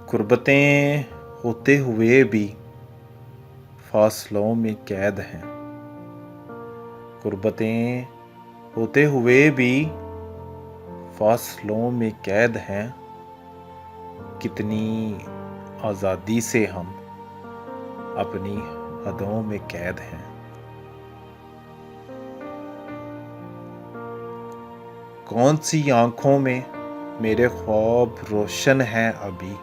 गुर्बतें होते हुए भी फासलों में कैद हैं। गुर्बतें होते हुए भी फासलों में कैद हैं। कितनी आज़ादी से हम अपनी हदों में कैद हैं। कौन सी आँखों में मेरे ख्वाब रोशन हैं अभी।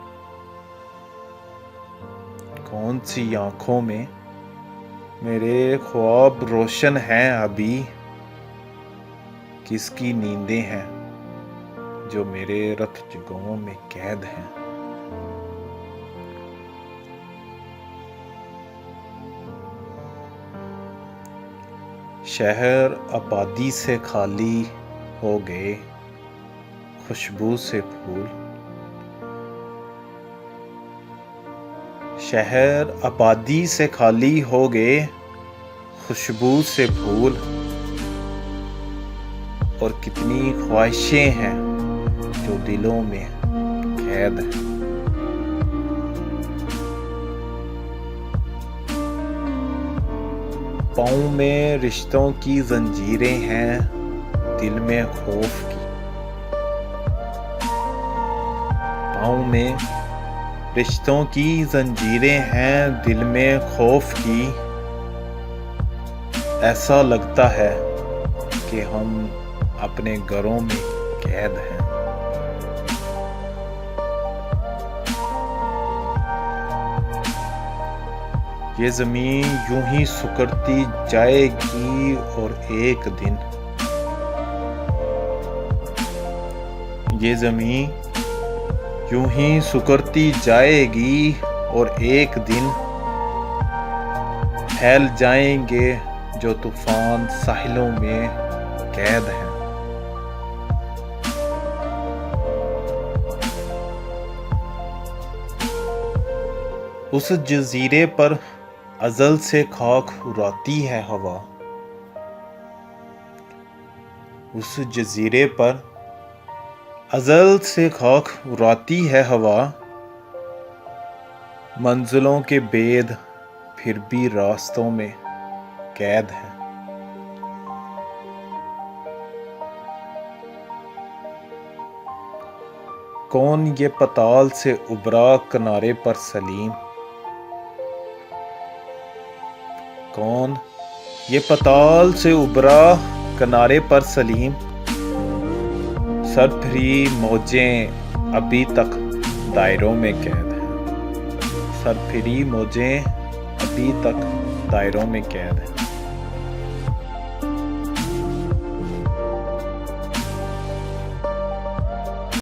कौन सी आँखों में मेरे ख्वाब रोशन हैं अभी। किसकी नींदें हैं जो मेरे रत जुगों में कैद हैं। शहर आबादी से खाली हो गए खुशबू से फूल। शहर आबादी से खाली हो गए खुशबू से फूल। और कितनी ख्वाहिशें हैं जो दिलों में कैद हैं। पाँव में रिश्तों की जंजीरें हैं दिल में खौफ की। पाँव में रिश्तों की जंजीरें हैं दिल में खौफ की। ऐसा लगता है कि हम अपने घरों में कैद हैं। ये ज़मीन यूं ही सुकड़ती जाएगी और एक दिन ये ज़मीन यूं ही सुकड़ती जाएगी और एक दिन फैल जाएंगे जो तूफान साहिलों में कैद हैं। उस जजीरे पर अज़ल से खाक उड़ाती है हवा। उस जजीरे पर अज़ल से खाक उड़ाती है हवा। मंजिलों के बेद फिर भी रास्तों में कैद है। कौन ये पताल से उबरा किनारे पर सलीम। कौन ये पताल से उबरा किनारे पर सलीम। सरफरी मौजें अभी तक दायरों में कैद हैं। सरफरी मौजें अभी तक दायरों में कैद हैं।